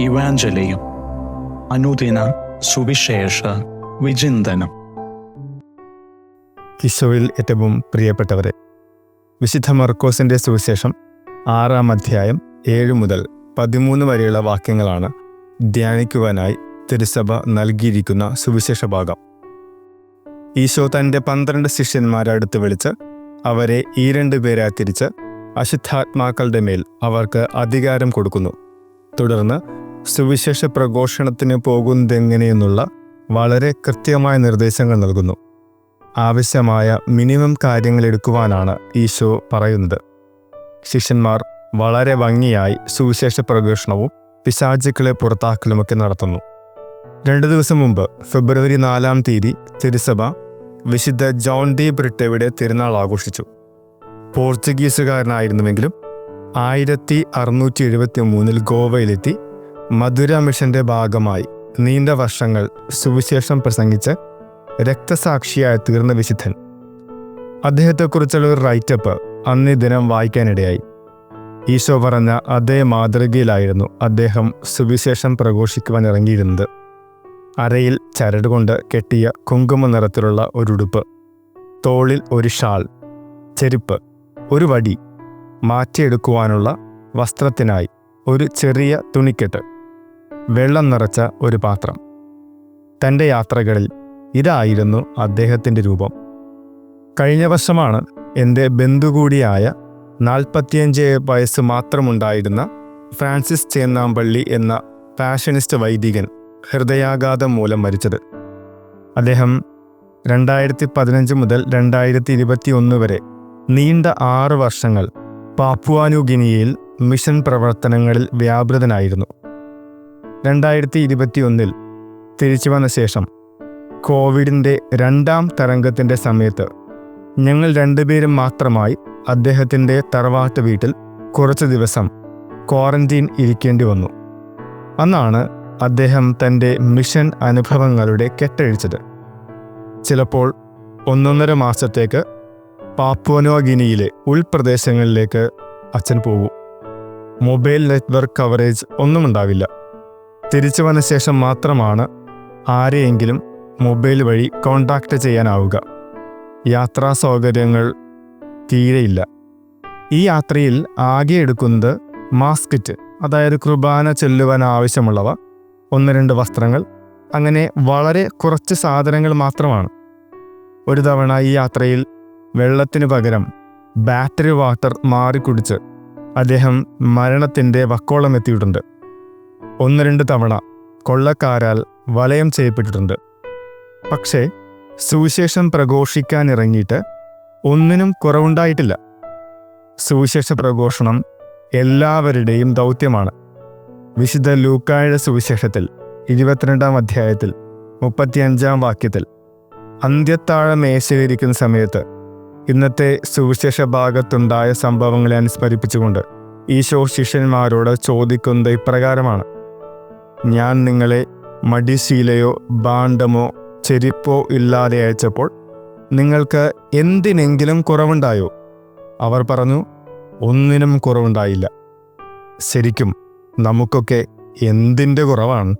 ഇവാഞ്ചലിയും അനുദിന സുവിശേഷ വിചിന്തനം. ഈശോയിൽ ഏറ്റവും പ്രിയപ്പെട്ടവരെ, വിശുദ്ധ മർക്കോസിൻ്റെ സുവിശേഷം 6-ാം അധ്യായം 7 മുതൽ 13 വരെയുള്ള വാക്യങ്ങളാണ് ധ്യാനിക്കുവാനായി തിരുസഭ നൽകിയിരിക്കുന്ന സുവിശേഷ ഭാഗം. ഈശോ തൻ്റെ 12 ശിഷ്യന്മാരെ അടുത്ത് വിളിച്ച് അവരെ 2 പേരായി തിരിച്ച് അശുദ്ധാത്മാക്കളുടെ മേൽ അവർക്ക് അധികാരം കൊടുക്കുന്നു. തുടർന്ന് സുവിശേഷ പ്രഘോഷണത്തിന് പോകുന്നതെങ്ങനെയെന്നുള്ള വളരെ കൃത്യമായ നിർദ്ദേശങ്ങൾ നൽകുന്നു. ആവശ്യമായ മിനിമം കാര്യങ്ങൾ എടുക്കുവാനാണ് ഈശോ പറയുന്നത്. ശിഷ്യന്മാർ വളരെ ഭംഗിയായി സുവിശേഷ പ്രഘോഷണവും പിശാചുക്കളെ പുറത്താക്കലുമൊക്കെ നടത്തുന്നു. 2 ദിവസം മുമ്പ് ഫെബ്രുവരി 4-ാം തീയതി തിരുസഭ വിശുദ്ധ ജോൺ ഡി ബ്രിട്ടയുടെ തിരുനാൾ ആഘോഷിച്ചു. പോർച്ചുഗീസുകാരനായിരുന്നുവെങ്കിലും 1673 ഗോവയിലെത്തി മധുര മിഷന്റെ ഭാഗമായി നീണ്ട വർഷങ്ങൾ സുവിശേഷം പ്രസംഗിച്ച് രക്തസാക്ഷിയായി തീർന്ന വിശുദ്ധൻ. അദ്ദേഹത്തെക്കുറിച്ചുള്ള ഒരു റൈറ്റപ്പ് അന്നേ ദിനം വായിക്കാനിടയായി. ഈശോ പറഞ്ഞ അതേ മാതൃകയിലായിരുന്നു അദ്ദേഹം സുവിശേഷം പ്രഘോഷിക്കുവാൻ ഇറങ്ങിയിരുന്നത്. അരയിൽ ചരടുകൊണ്ട് കെട്ടിയ കുങ്കുമ നിറത്തിലുള്ള ഒരു ഉടുപ്പ്, തോളിൽ ഒരു ഷാൾ, ചെരുപ്പ്, ഒരു വടി, മാറ്റിയെടുക്കുവാനുള്ള വസ്ത്രത്തിനായി ഒരു ചെറിയ തുണിക്കെട്ട്, വെള്ളം നിറച്ച ഒരു പാത്രം. തൻ്റെ യാത്രകളിൽ ഇതായിരുന്നു അദ്ദേഹത്തിൻ്റെ രൂപം. കഴിഞ്ഞ വർഷമാണ് എൻ്റെ ബന്ധു കൂടിയായ 45 വയസ്സ് മാത്രമുണ്ടായിരുന്ന ഫ്രാൻസിസ് ചേന്നാമ്പള്ളി എന്ന പാഷനിസ്റ്റ് വൈദികൻ ഹൃദയാഘാതം മൂലം മരിച്ചത്. അദ്ദേഹം 2015 മുതൽ 2021 വരെ നീണ്ട 6 വർഷങ്ങൾ പാപ്പുവ ന്യൂ ഗിനിയയിൽ മിഷൻ പ്രവർത്തനങ്ങളിൽ വ്യാപൃതനായിരുന്നു. 2021 തിരിച്ചു വന്ന ശേഷം കോവിഡിൻ്റെ 2ാം തരംഗത്തിൻ്റെ സമയത്ത് ഞങ്ങൾ 2 പേരും മാത്രമായി അദ്ദേഹത്തിൻ്റെ തറവാട്ട് വീട്ടിൽ കുറച്ച് ദിവസം ക്വാറന്റീൻ ഇരിക്കേണ്ടി വന്നു. അന്നാണ് അദ്ദേഹം തൻ്റെ മിഷൻ അനുഭവങ്ങളുടെ കെട്ടഴിച്ചത്. ചിലപ്പോൾ 1.5 മാസത്തേക്ക് പാപ്പുവ ന്യൂ ഗിനിയിലെ ഉൾപ്രദേശങ്ങളിലേക്ക് അച്ഛൻ പോകും. മൊബൈൽ നെറ്റ്വർക്ക് കവറേജ് ഒന്നും ഉണ്ടാവില്ല. തിരിച്ചു വന്ന ശേഷം മാത്രമാണ് ആരെയെങ്കിലും മൊബൈൽ വഴി കോണ്ടാക്ട് ചെയ്യാനാവുക. യാത്രാ സൗകര്യങ്ങൾ തീരെയില്ല. ഈ യാത്രയിൽ ആകെ എടുക്കുന്നത് മാസ് കിറ്റ്, അതായത് കുർബാന ചൊല്ലുവാൻ ആവശ്യമുള്ളവ, 1-2 വസ്ത്രങ്ങൾ, അങ്ങനെ വളരെ കുറച്ച് സാധനങ്ങൾ മാത്രമാണ്. ഒരു തവണ ഈ യാത്രയിൽ വെള്ളത്തിനു പകരം ബാറ്ററി വാട്ടർ മാറിക്കുടിച്ച് അദ്ദേഹം മരണത്തിൻ്റെ വക്കോളം എത്തിയിട്ടുണ്ട്. 1-2 തവണ കൊള്ളക്കാരാൽ വലയം ചെയ്യപ്പെട്ടിട്ടുണ്ട്. പക്ഷേ സുവിശേഷം പ്രഘോഷിക്കാനിറങ്ങിയിട്ട് ഒന്നിനും കുറവുണ്ടായിട്ടില്ല. സുവിശേഷ പ്രഘോഷണം എല്ലാവരുടെയും ദൗത്യമാണ്. വിശുദ്ധ ലൂക്കായുടെ സുവിശേഷത്തിൽ 22-ാം അധ്യായത്തിൽ 35-ാം വാക്യത്തിൽ അന്ത്യത്താഴ മേശയിലിരിക്കുന്ന സമയത്ത് ഇന്നത്തെ സുവിശേഷ ഭാഗത്തുണ്ടായ സംഭവങ്ങളെ അനുസ്മരിപ്പിച്ചുകൊണ്ട് ഈശോ ശിഷ്യന്മാരോട് ചോദിക്കുന്നത് ഇപ്രകാരമാണ്: ഞാൻ നിങ്ങളെ മടിശീലയോ ഭാണ്ഡമോ ചെരിപ്പോ ഇല്ലാതെ അയച്ചപ്പോൾ നിങ്ങൾക്ക് എന്തിനെങ്കിലും കുറവുണ്ടായോ? അവർ പറഞ്ഞു, ഒന്നിനും കുറവുണ്ടായില്ല. ശരിക്കും നമുക്കൊക്കെ എന്തിൻ്റെ കുറവാണ്?